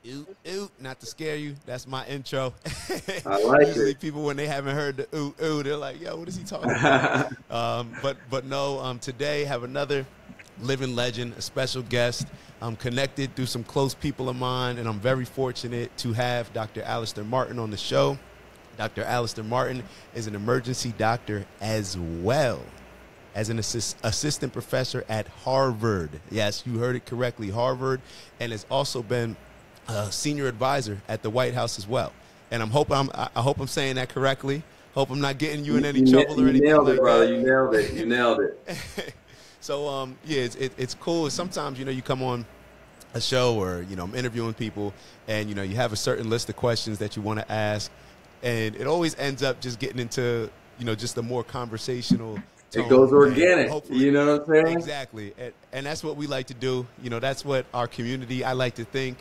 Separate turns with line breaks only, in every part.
Ooh, ooh, not to scare you. That's my intro.
I like
Usually
it.
people, when they haven't heard the ooh, ooh, they're like, yo, what is he talking about? But no, today have another living legend, a special guest. I'm connected through some close people of mine, and I'm very fortunate to have Dr. Alister Martin on the show. Dr. Alister Martin is an emergency doctor as well as an assistant professor at Harvard. Yes, you heard it correctly, Harvard, and has also been a senior advisor at the White House as well. And I hope I'm saying that correctly. Hope I'm not getting you in any trouble or
You
anything
nailed it,
like
brother.
that.
You nailed it. You nailed it.
So yeah, it's cool. Sometimes you come on a show or I'm interviewing people, and you have a certain list of questions that you want to ask, and it always ends up just getting into just a more conversational
It goes
tone, and
organic.
hopefully,
You know what I'm saying?
exactly, and that's what we like to do. That's what our community, I like to think,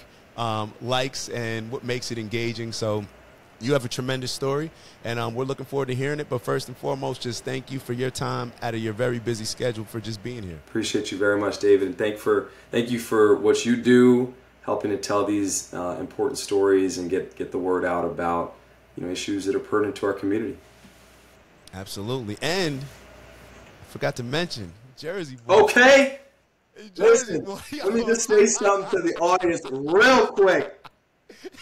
likes, and what makes it engaging. So you have a tremendous story, and we're looking forward to hearing it. But first and foremost, just thank you for your time out of your very busy schedule for just being here.
Appreciate you very much, David, and thank you for what you do, helping to tell these important stories and get the word out about issues that are pertinent to our community.
Absolutely, and I forgot to mention Jersey boy.
Okay.
Jersey
Listen,
boy.
let me just say something to the audience real quick.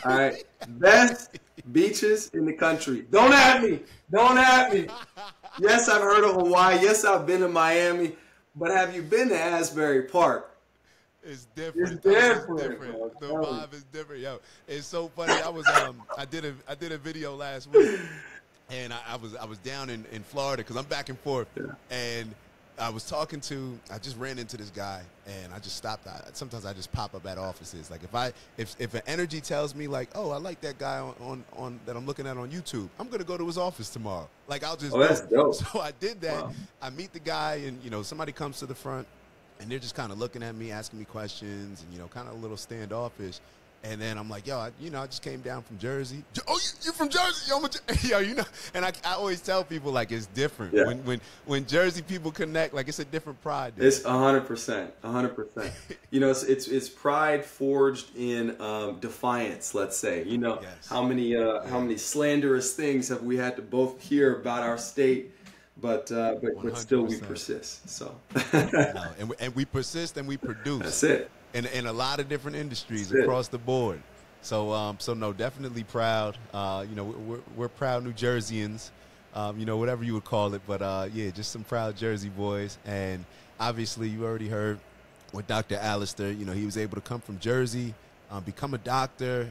All right. Best beaches in the country. Don't at me. Don't at me. Yes, I've heard of Hawaii. Yes, I've been to Miami. But have you been to Asbury Park?
It's different.
It's different.
The vibe is different, yo. It's so funny. I did a video last week, and I was down in Florida because I'm back and forth,
Yeah.
and I just ran into this guy, and I just stopped. Sometimes I just pop up at offices. Like if an energy tells me like, oh, I like that guy on that I'm looking at on YouTube, I'm gonna go to his office tomorrow. Like I'll just
Oh, that's
go.
dope.
So I did that.
Wow.
I meet the guy, and somebody comes to the front, and they're just kind of looking at me, asking me questions, and kind of a little standoffish. And then I'm like, yo, I just came down from Jersey. Oh, you're from Jersey? Yo, And I always tell people, like, it's different.
Yeah.
When Jersey people connect, like, it's a different pride there.
It's 100%, 100%. It's pride forged in defiance. Let's say.
Yes.
How many slanderous things have we had to both hear about our state, but still we
100%.
persist. So.
And we persist and we produce.
That's it.
In a lot of different industries
That's it.
across the board. So no, definitely proud. We're proud New Jerseyans, whatever you would call it. But yeah, just some proud Jersey boys. And obviously, you already heard with Dr. Alister. He was able to come from Jersey, become a doctor.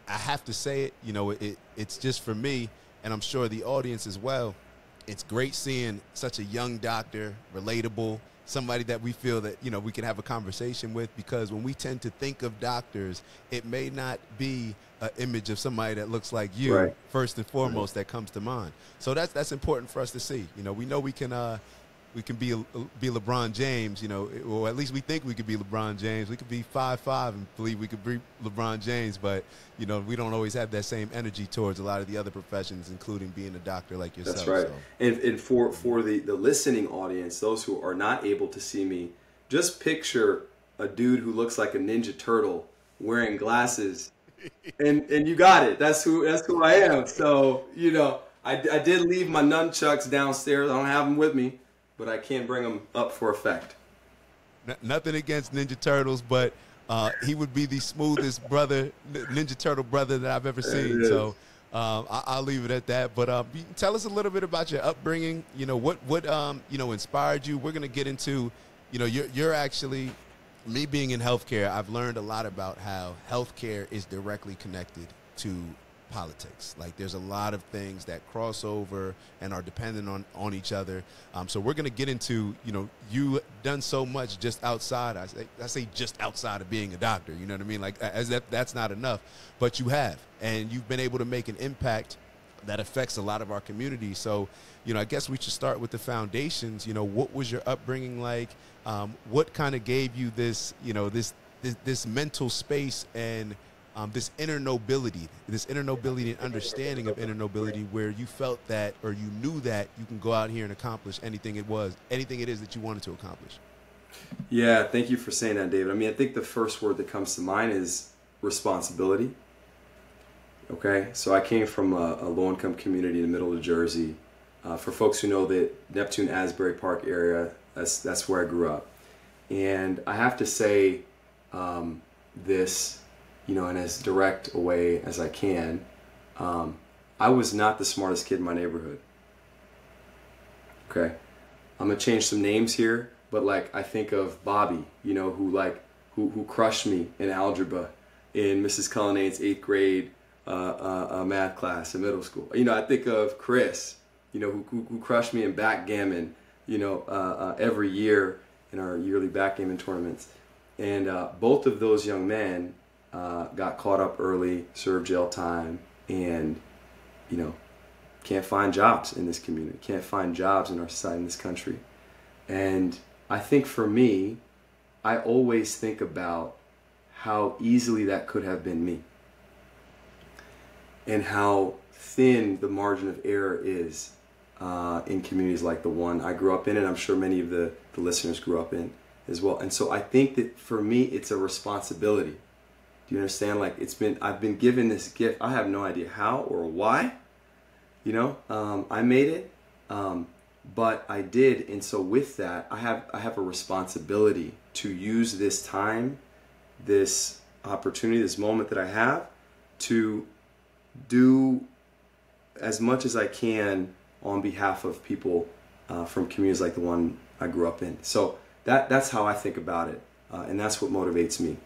I have to say it. It's just for me, and I'm sure the audience as well. It's great seeing such a young doctor, relatable. Somebody that we feel that we can have a conversation with, because when we tend to think of doctors, it may not be an image of somebody that looks like you,
Right.
first and foremost, that comes to mind. So that's important for us to see. We know we can be LeBron James, or at least we think we could be LeBron James. We could be 5'5" and believe we could be LeBron James, but we don't always have that same energy towards a lot of the other professions, including being a doctor like yourself.
That's right.
So.
And for the listening audience, those who are not able to see me, just picture a dude who looks like a Ninja Turtle wearing glasses, and you got it. That's who I am. So I did leave my nunchucks downstairs. I don't have them with me, but I can bring them up for effect.
Nothing against Ninja Turtles, but he would be the smoothest Ninja Turtle brother that I've ever seen. So I'll leave it at that. But tell us a little bit about your upbringing. What inspired you. We're gonna get into, you're actually, me being in healthcare, I've learned a lot about how healthcare is directly connected to politics. Like there's a lot of things that cross over and are dependent on each other. So we're going to get into, you done so much just outside. I say just outside of being a doctor, you know what I mean? Like that's not enough, but you have, and you've been able to make an impact that affects a lot of our community. So, I guess we should start with the foundations. What was your upbringing like? What kind of gave you this, this mental space and this inner nobility and understanding of inner nobility, where you felt that, or you knew that you can go out here and accomplish anything it is that you wanted to accomplish?
Yeah, thank you for saying that, David. I mean, I think the first word that comes to mind is responsibility. Okay, so I came from a low-income community in the middle of Jersey. For folks who know the Neptune Asbury Park area, that's where I grew up. And I have to say this, in as direct a way as I can. I was not the smartest kid in my neighborhood. Okay, I'm gonna change some names here, but like I think of Bobby, who crushed me in algebra in Mrs. Cullinane's 8th grade math class in middle school. I think of Chris, who crushed me in backgammon, every year in our yearly backgammon tournaments. And both of those young men got caught up early, served jail time, and, can't find jobs in this community, can't find jobs in our society, in this country. And I think for me, I always think about how easily that could have been me, and how thin the margin of error is in communities like the one I grew up in, and I'm sure many of the listeners grew up in as well. And so I think that for me, it's a responsibility. Do you understand? Like I've been given this gift. I have no idea how or why, I made it, but I did. And so with that, I have a responsibility to use this time, this opportunity, this moment that I have to do as much as I can on behalf of people from communities like the one I grew up in. So that's how I think about it, and that's what motivates me.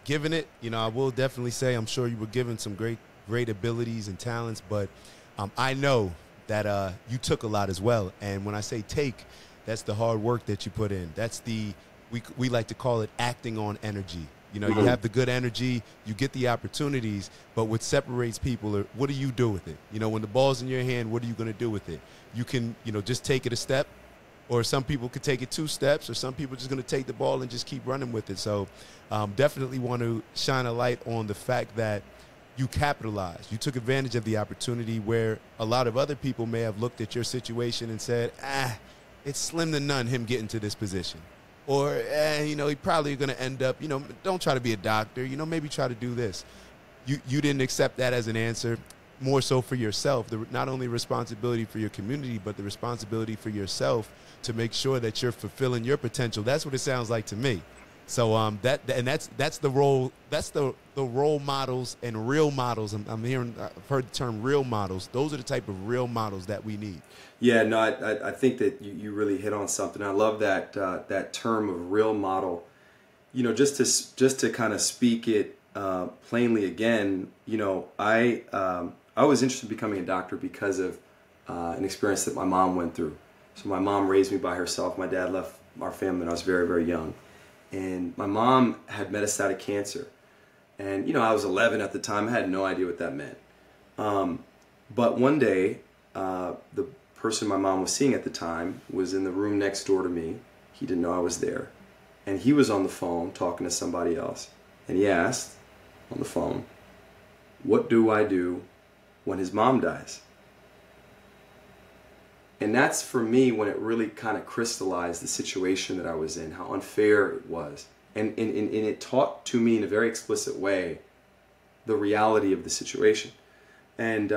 Given it, I will definitely say I'm sure you were given some great abilities and talents, but I know that you took a lot as well. And when I say take, that's the hard work that you put in. That's we like to call it acting on energy. You have the good energy, you get the opportunities, but what separates people are, what do you do with it? When the ball's in your hand, what are you going to do with it? You can, just take it a step, or some people could take it 2 steps, or some people are just going to take the ball and just keep running with it. So definitely want to shine a light on the fact that you capitalized. You took advantage of the opportunity where a lot of other people may have looked at your situation and said, it's slim to none him getting to this position. Or, he probably going to end up, don't try to be a doctor, maybe try to do this. You didn't accept that as an answer, more so for yourself. Not only responsibility for your community, but the responsibility for yourself to make sure that you're fulfilling your potential. That's what it sounds like to me. So that's the role. That's the role models and real models. I've heard the term real models. Those are the type of real models that we need.
Yeah, no, I think that you really hit on something. I love that term of real model. Just to kind of speak it plainly again. I was interested in becoming a doctor because of an experience that my mom went through. So my mom raised me by herself. My dad left our family when I was very, very young. And my mom had metastatic cancer. And, I was 11 at the time. I had no idea what that meant. But one day, the person my mom was seeing at the time was in the room next door to me. He didn't know I was there. And he was on the phone talking to somebody else. And he asked on the phone, what do I do when his mom dies? And that's for me when it really kind of crystallized the situation that I was in, how unfair it was. And it taught to me in a very explicit way the reality of the situation. And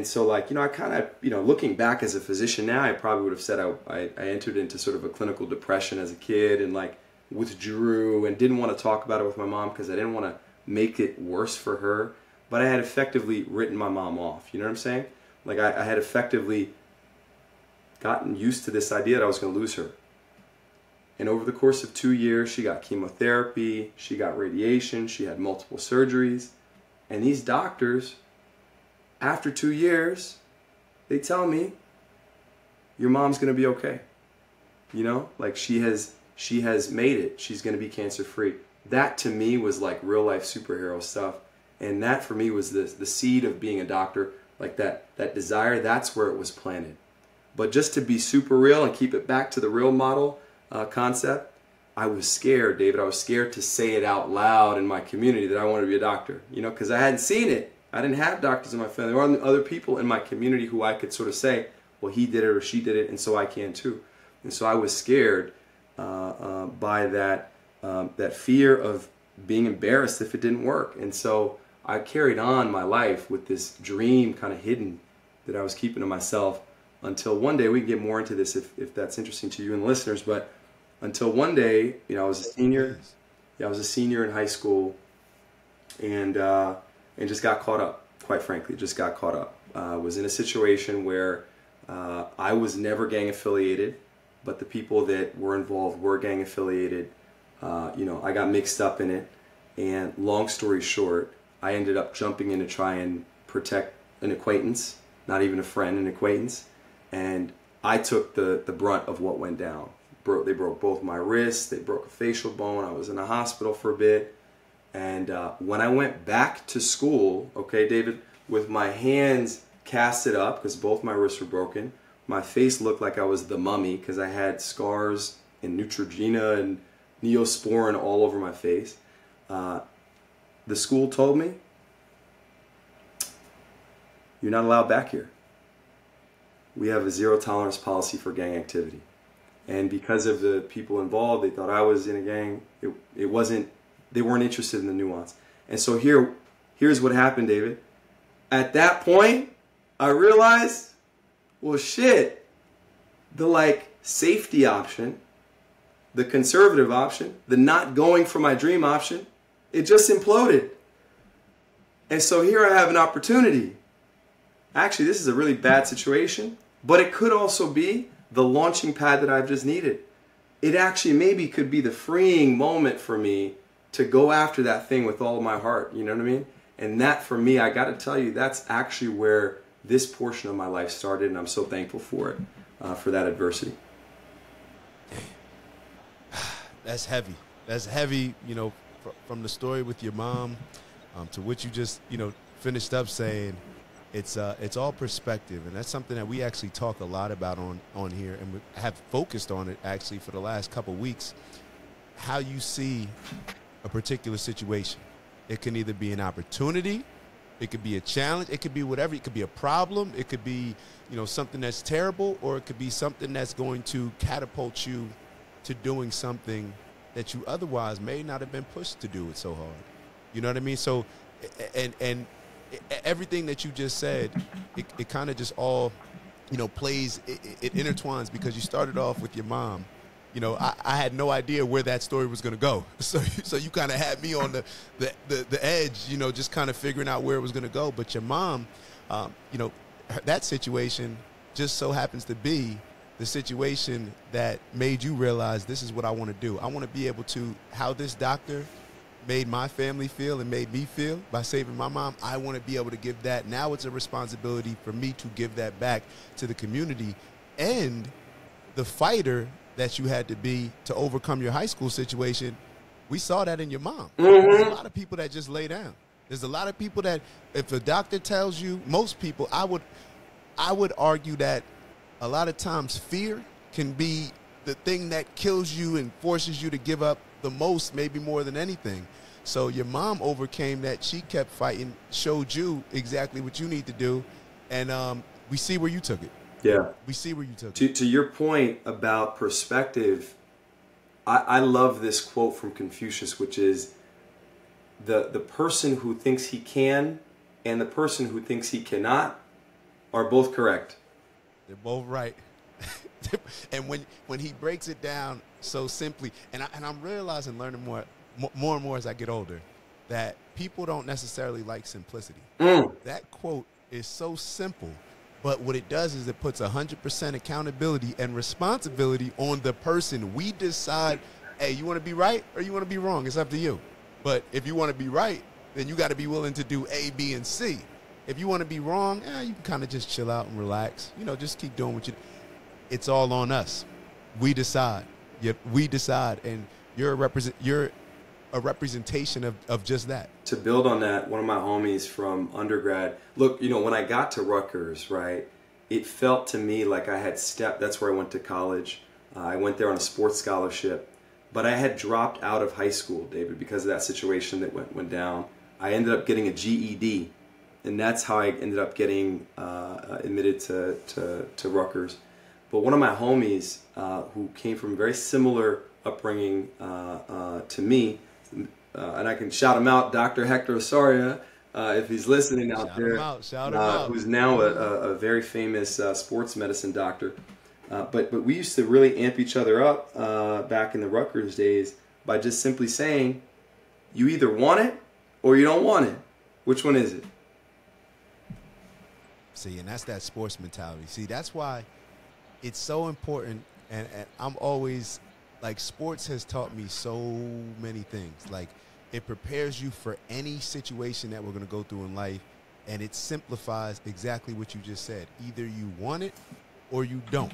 so I kind of, looking back as a physician now, I probably would have said I entered into sort of a clinical depression as a kid and withdrew and didn't want to talk about it with my mom because I didn't want to make it worse for her. But I had effectively written my mom off. You know what I'm saying? I had effectively gotten used to this idea that I was going to lose her. And over the course of 2 years, she got chemotherapy, she got radiation, she had multiple surgeries. And these doctors, after 2 years, they tell me, your mom's going to be okay. She has made it. She's going to be cancer free. That to me was like real life superhero stuff. And that for me was the seed of being a doctor, that desire, that's where it was planted. But just to be super real and keep it back to the real model concept, I was scared, David. I was scared to say it out loud in my community that I wanted to be a doctor, because I hadn't seen it. I didn't have doctors in my family. There were other people in my community who I could sort of say, well, he did it or she did it, and so I can too. And so I was scared by that that fear of being embarrassed if it didn't work. And so I carried on my life with this dream kind of hidden that I was keeping to myself until one day, we can get more into this if that's interesting to you and the listeners, but until one day, I was a senior. Yeah, I was a senior in high school, and just got caught up, quite frankly, just got caught up. Was in a situation where I was never gang affiliated, but the people that were involved were gang affiliated. I got mixed up in it, and long story short, I ended up jumping in to try and protect an acquaintance, not even a friend, an acquaintance, and I took the brunt of what went down. They broke both my wrists, they broke a facial bone, I was in a hospital for a bit, and when I went back to school, okay, David, with my hands casted up, because both my wrists were broken, my face looked like I was the mummy, because I had scars and Neutrogena and Neosporin all over my face. The school told me, you're not allowed back here. We have a zero tolerance policy for gang activity. And because of the people involved, they thought I was in a gang. It wasn't, they weren't interested in the nuance. And so here's what happened, David. At that point, I realized, well, shit, the safety option, the conservative option, the not going for my dream option, it just imploded. And so here I have an opportunity. Actually, this is a really bad situation, but it could also be the launching pad that I've just needed. It actually maybe could be the freeing moment for me to go after that thing with all of my heart. You know what I mean? And that, for me, I got to tell you, that's actually where this portion of my life started, and I'm so thankful for it, for that adversity.
That's heavy. That's heavy, from the story with your mom to what you just, finished up saying. It's all perspective, and that's something that we actually talk a lot about on here, and we have focused on it actually for the last couple weeks. How you see a particular situation. It can either be an opportunity, it could be a challenge, it could be whatever. It could be a problem, it could be something that's terrible, or it could be something that's going to catapult you to doing something that you otherwise may not have been pushed to do it so hard. You know what I mean? So, and everything that you just said, it kind of just all, plays, it intertwines, because you started off with your mom. I had no idea where that story was going to go. So you kind of had me on the edge, just kind of figuring out where it was going to go. But your mom, that situation just so happens to be the situation that made you realize this is what I want to do. I want to be able to, how this doctor made my family feel and made me feel by saving my mom, I want to be able to give that. Now it's a responsibility for me to give that back to the community. And the fighter that you had to be to overcome your high school situation, we saw that in your mom. Mm-hmm. There's a lot of people that just lay down. There's a lot of people that, if a doctor tells you, most people, I would argue that a lot of times fear can be the thing that kills you and forces you to give up the most, maybe more than anything. So your mom overcame that. She kept fighting, showed you exactly what you need to do, and we see where you took it.
Yeah.
We see where you took it.
To your point about perspective, I love this quote from Confucius, which is the person who thinks he can and the person who thinks he cannot are both correct.
They're both right. And when he breaks it down so simply, and I'm realizing, learning more and more as I get older, that people don't necessarily like simplicity. That quote is so simple, but what it does is it puts 100% accountability and responsibility on the person. We decide, hey, you want to be right or you want to be wrong? It's up to you. But if you want to be right, then you got to be willing to do A, B, and C. If you want to be wrong, you can kind of just chill out and relax. Just keep doing what you do. It's all on us. We decide. Yep, we decide, and you're a representation of just that.
To build on that, one of my homies from undergrad, look, when I got to Rutgers, right, it felt to me like I had stepped, that's where I went to college. I went there on a sports scholarship, but I had dropped out of high school, David, because of that situation that went down. I ended up getting a GED, and that's how I ended up getting admitted to Rutgers. But one of my homies who came from a very similar upbringing to me. And I can shout him out, Dr. Hector Osoria, if he's listening out there, who's now a very famous sports medicine doctor. But we used to really amp each other up back in the Rutgers days by just simply saying, you either want it or you don't want it. Which one is it?
See, and that's that sports mentality. See, that's why it's so important, and I'm always, like, sports has taught me so many things. Like, it prepares you for any situation that we're going to go through in life, and it simplifies exactly what you just said. Either you want it or you don't.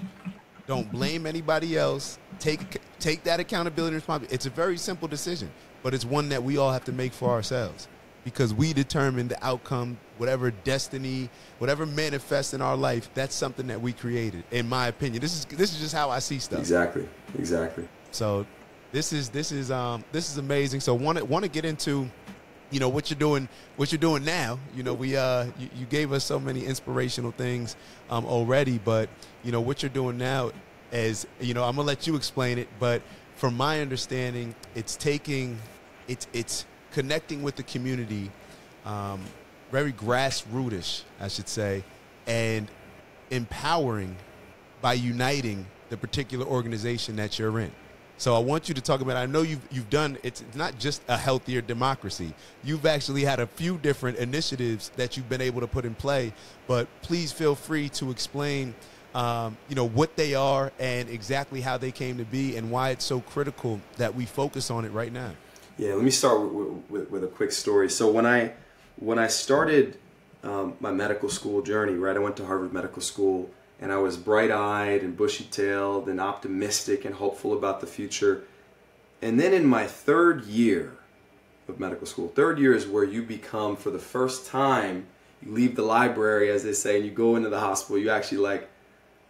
Don't blame anybody else. Take that accountability and responsibility. It's a very simple decision, but it's one that we all have to make for ourselves, because we determine the outcome, whatever destiny, whatever manifests in our life. That's something that we created, in my opinion. This is just how I see stuff.
Exactly.
So this is amazing. So want to get into, what you're doing now. You gave us so many inspirational things already, but what you're doing now is, I'm gonna let you explain it, but from my understanding, it's connecting with the community, very grassrootish, I should say, and empowering by uniting the particular organization that you're in. So I want you to talk about, I know you've done, it's not just a healthier democracy. You've actually had a few different initiatives that you've been able to put in play, but please feel free to explain, what they are and exactly how they came to be and why it's so critical that we focus on it right now.
Yeah, let me start with a quick story. So when I started my medical school journey, right, I went to Harvard Medical School, and I was bright-eyed and bushy-tailed and optimistic and hopeful about the future. And then in my third year of medical school, third year is where you become, for the first time, you leave the library, as they say, and you go into the hospital. You actually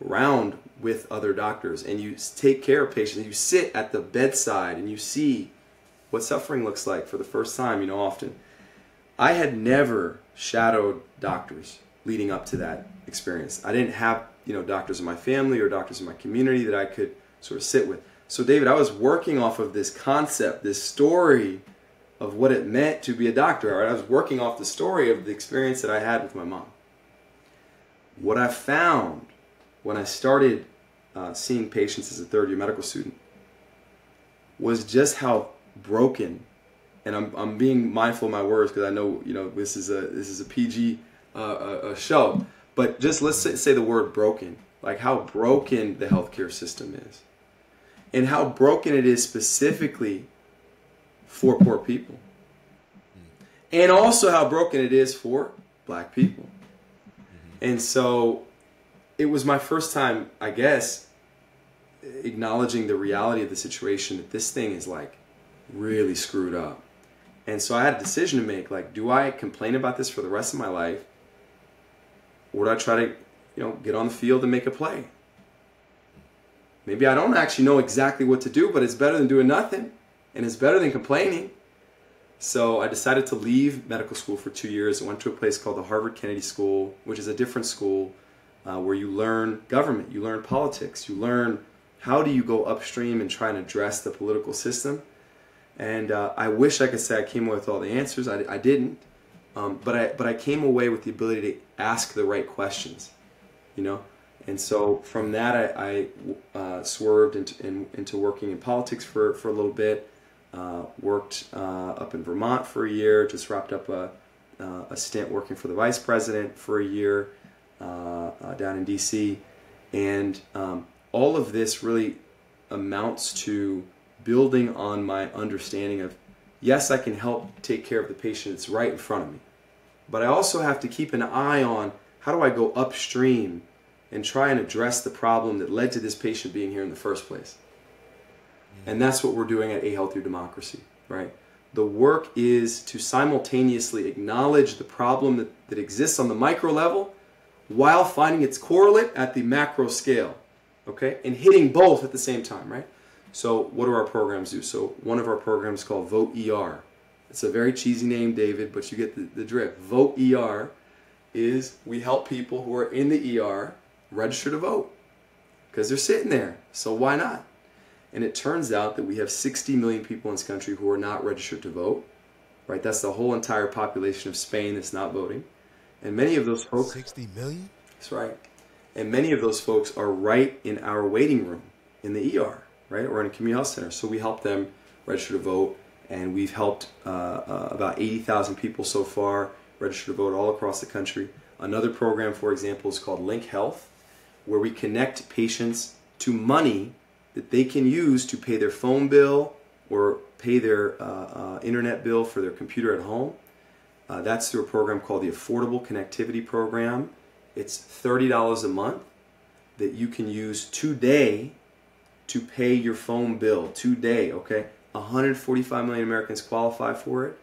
round with other doctors, and you take care of patients. You sit at the bedside, and you see what suffering looks like for the first time, often. I had never shadowed doctors leading up to that experience. I didn't have, doctors in my family or doctors in my community that I could sort of sit with. So David, I was working off of this concept, this story of what it meant to be a doctor. Right? I was working off the story of the experience that I had with my mom. What I found when I started seeing patients as a third-year medical student was just how broken, and I'm being mindful of my words because I know this is a PG show, but just let's say the word broken, like how broken the healthcare system is, and how broken it is specifically for poor people, and also how broken it is for Black people. And so it was my first time, I guess, acknowledging the reality of the situation, that this thing is really screwed up. And so I had a decision to make, do I complain about this for the rest of my life, or do I try to get on the field and make a play? Maybe I don't actually know exactly what to do, but it's better than doing nothing, and it's better than complaining. So I decided to leave medical school for 2 years. I went to a place called the Harvard Kennedy School, which is a different school where you learn government, you learn politics, you learn how do you go upstream and try and address the political system. And I wish I could say I came away with all the answers. I didn't, but I came away with the ability to ask the right questions, And so from that, I swerved into working in politics for a little bit. Worked up in Vermont for a year. Just wrapped up a stint working for the vice president for a year down in D.C. And all of this really amounts to building on my understanding of, yes, I can help take care of the patient that's right in front of me, but I also have to keep an eye on how do I go upstream and try and address the problem that led to this patient being here in the first place. And that's what we're doing at A Healthier Democracy, right? The work is to simultaneously acknowledge the problem that exists on the micro level while finding its correlate at the macro scale, okay? And hitting both at the same time, right? So what do our programs do? So one of our programs is called Vote ER. It's a very cheesy name, David, but you get the drift. Vote ER is we help people who are in the ER register to vote because they're sitting there. So why not? And it turns out that we have 60 million people in this country who are not registered to vote, right? That's the whole entire population of Spain that's not voting. And many of those folks...
60 million?
That's right. And many of those folks are right in our waiting room in the ER, right? Or in a community health center. So we help them register to vote, and we've helped about 80,000 people so far register to vote all across the country. Another program, for example, is called Link Health, where we connect patients to money that they can use to pay their phone bill or pay their internet bill for their computer at home. That's through a program called the Affordable Connectivity Program. It's $30 a month that you can use today to pay your phone bill. Today, okay? 145 million Americans qualify for it,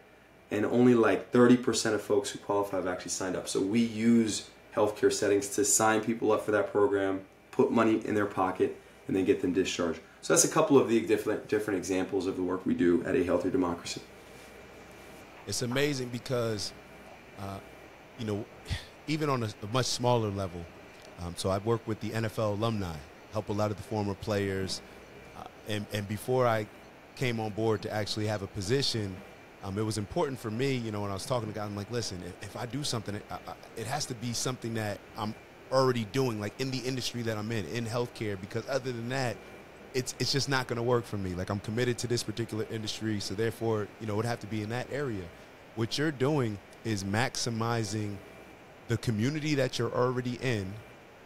and only like 30% of folks who qualify have actually signed up. So we use healthcare settings to sign people up for that program, put money in their pocket, and then get them discharged. So that's a couple of the different examples of the work we do at A Healthier Democracy.
It's amazing because, you know, even on a much smaller level, so I've worked with the NFL alumni, help a lot of the former players, and before I came on board to actually have a position, it was important for me, you know, when I was talking to guys, I'm like, listen, if I do something, it has to be something that I'm already doing, like in the industry that I'm in healthcare, because other than that, it's just not going to work for me. Like, I'm committed to this particular industry, so therefore, you know, it would have to be in that area. What you're doing is maximizing the community that you're already in,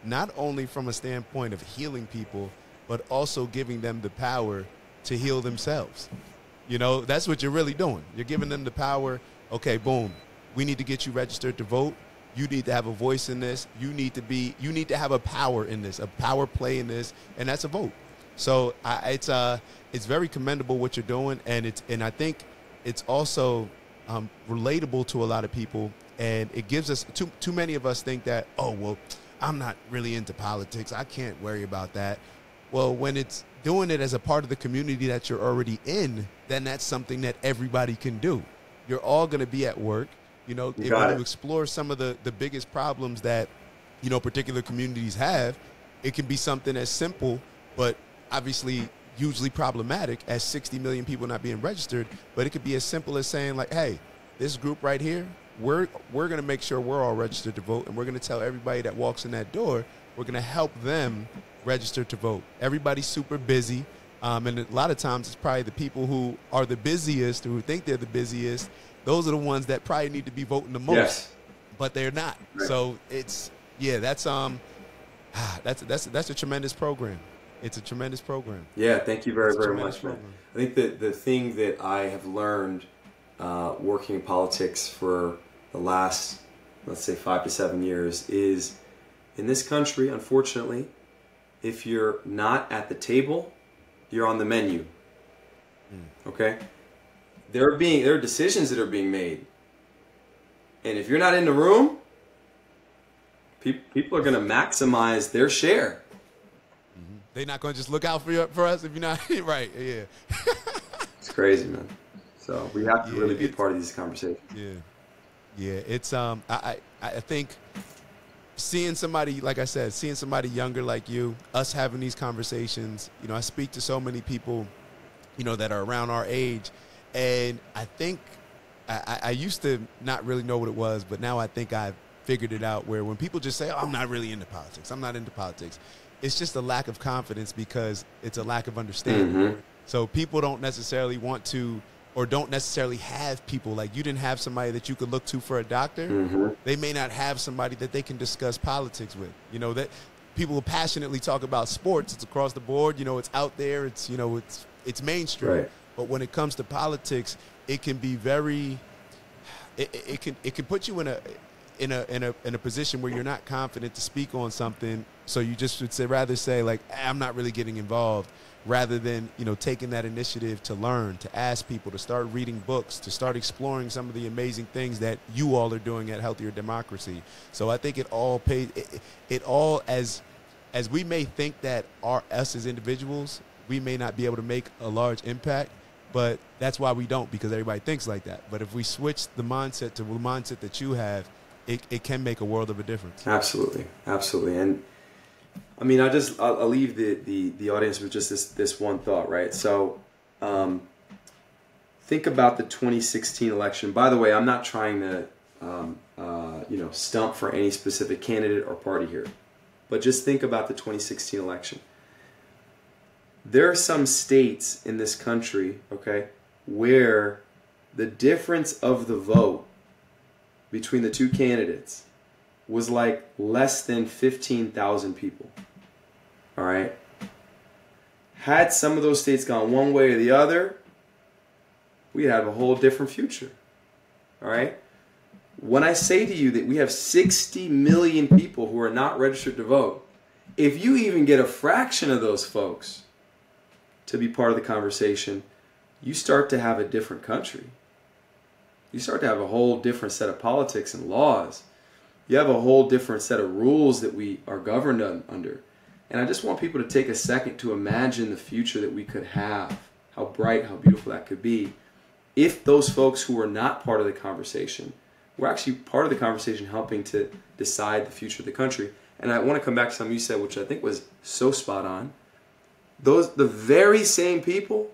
not only from a standpoint of healing people, but also giving them the power to heal themselves. You know, that's what you're really doing. You're giving them the power. Okay, boom, we need to get you registered to vote. You need to have a voice in this. You need to have a power in this, a power play in this, and that's a vote. So it's very commendable what you're doing, and I think it's also relatable to a lot of people, and it gives us too many of us think that, oh, well, I'm not really into politics, I can't worry about that. Well, when it's doing it as a part of the community that you're already in, then that's something that everybody can do. You're all going to be at work. You know, when you explore some of the biggest problems that, you know, particular communities have, it can be something as simple, but obviously hugely problematic as 60 million people not being registered. But it could be as simple as saying, like, hey, this group right here, we're going to make sure we're all registered to vote, and we're going to tell everybody that walks in that door, we're going to help them register to vote. Everybody's super busy, and a lot of times it's probably the people who are the busiest, who think they're the busiest, those are the ones that probably need to be voting the most, yes, but they're not. Right. So it's, yeah, that's a tremendous program. It's a tremendous program.
Yeah, thank you very, very much, man. I think that the thing that I have learned working in politics for the last, let's say, 5 to 7 years is, in this country, unfortunately, if you're not at the table, you're on the menu. Okay? There are decisions that are being made. And if you're not in the room, people are going to maximize their share.
Mm-hmm. They're not going to just look out for us if you're not right. Yeah.
It's crazy, man. So we have to really be part of these conversations.
Yeah. Yeah. It's I think seeing somebody, like I said, seeing somebody younger like you, us having these conversations, you know, I speak to so many people, you know, that are around our age, and I think I used to not really know what it was, but now I think I've figured it out, where when people just say, oh, I'm not really into politics, I'm not into politics, it's just a lack of confidence because it's a lack of understanding. Mm-hmm. So people don't necessarily want to, or don't necessarily have people, like you didn't have somebody that you could look to for a doctor. Mm-hmm. They may not have somebody that they can discuss politics with. You know, that people passionately talk about sports. It's across the board. You know, it's out there. It's, you know, it's mainstream. Right. But when it comes to politics, it can be very, it can put you in a position where you're not confident to speak on something. So you just would rather say, like, I'm not really getting involved, rather than, you know, taking that initiative to learn, to ask people, to start reading books, to start exploring some of the amazing things that you all are doing at Healthier Democracy. So I think it all pays, it all, as we may think that us as individuals, we may not be able to make a large impact, but that's why we don't, because everybody thinks like that. But if we switch the mindset to the mindset that you have, it can make a world of a difference.
Absolutely. Absolutely. And I mean, I'll leave the audience with just this one thought, right? So, think about the 2016 election. By the way, I'm not trying to, stump for any specific candidate or party here, but just think about the 2016 election. There are some states in this country, okay, where the difference of the vote between the two candidates was like less than 15,000 people. All right. Had some of those states gone one way or the other, we'd have a whole different future. All right. When I say to you that we have 60 million people who are not registered to vote, if you even get a fraction of those folks to be part of the conversation, you start to have a different country. You start to have a whole different set of politics and laws. You have a whole different set of rules that we are governed under. And I just want people to take a second to imagine the future that we could have, how bright, how beautiful that could be, if those folks who are not part of the conversation were actually part of the conversation helping to decide the future of the country. And I want to come back to something you said, which I think was so spot on. The very same people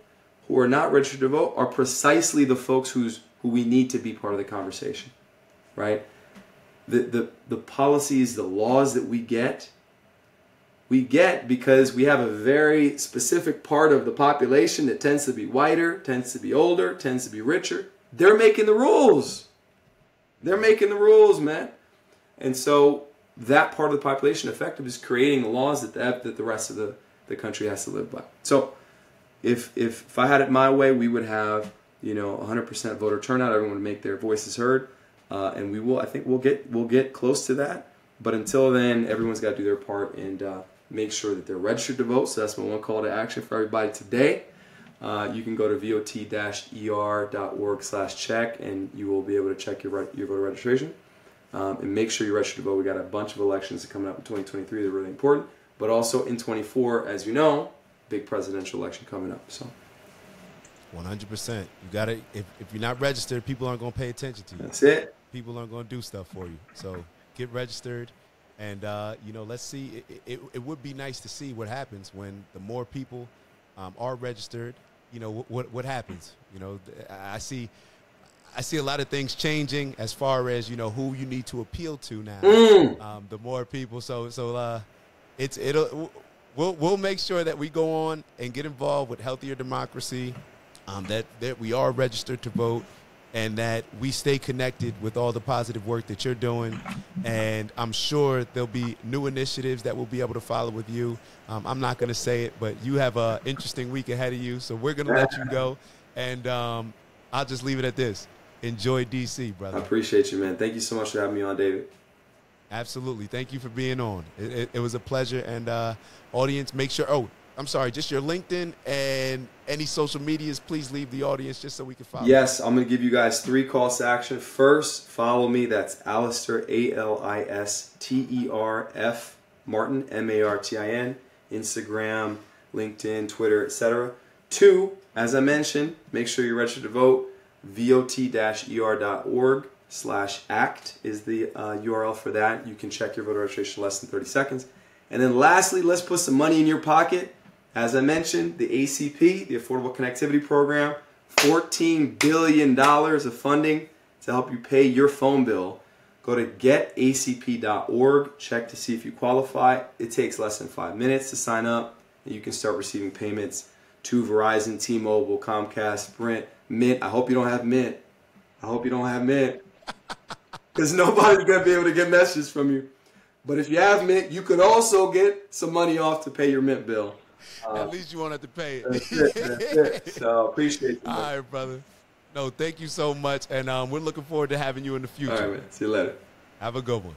who are not registered to vote are precisely the folks who we need to be part of the conversation, right? The policies, the laws that we get because we have a very specific part of the population that tends to be whiter, tends to be older, tends to be richer. They're making the rules. They're making the rules, man. And so that part of the population effective is creating the laws that the rest of the country has to live by. So if I had it my way, we would have 100% voter turnout. Everyone would make their voices heard, and I think we'll get close to that. But until then, everyone's got to do their part and make sure that they're registered to vote. So that's my one call to action for everybody today. You can go to vot-er.org/check, and you will be able to check your voter registration. And make sure you're registered to vote. We got a bunch of elections coming up in 2023 that are really important. But also in 24, as you know, big presidential election coming up. So
100%. You got to, if you're not registered, people aren't going to pay attention to you.
That's it.
People aren't going to do stuff for you. So get registered. And, let's see. It would be nice to see what happens when the more people are registered. What happens. I see a lot of things changing as far as, who you need to appeal to now. The more people. We'll make sure that we go on and get involved with healthier democracy, that we are registered to vote, and that we stay connected with all the positive work that you're doing. And I'm sure there'll be new initiatives that we'll be able to follow with you. I'm not going to say it, but you have an interesting week ahead of you, so we're going to let you go. And I'll just leave it at this. Enjoy D.C., brother.
I appreciate you, man. Thank you so much for having me on, David.
Absolutely. Thank you for being on. It was a pleasure. And audience, make sure, just your LinkedIn and any social medias, please leave the audience just so we can follow.
Yes, I'm going to give you guys 3 calls to action. First, follow me. That's Alister, ALISTER, Martin, MARTIN, Instagram, LinkedIn, Twitter, etc. 2, as I mentioned, make sure you're registered to vote. VOT-ER.org/act is the URL for that. You can check your voter registration in less than 30 seconds. And then lastly, let's put some money in your pocket. As I mentioned, the ACP, the Affordable Connectivity Program, $14 billion of funding to help you pay your phone bill. Go to getacp.org, check to see if you qualify. It takes less than 5 minutes to sign up, and you can start receiving payments to Verizon, T-Mobile, Comcast, Sprint, Mint. I hope you don't have Mint. Because nobody's going to be able to get messages from you. But if you have Mint, you could also get some money off to pay your Mint bill.
At least you won't have to pay it.
That's it. So appreciate you.
All right, brother. No, thank you so much. And we're looking forward to having you in the future.
All right, man. See you later.
Have a good one.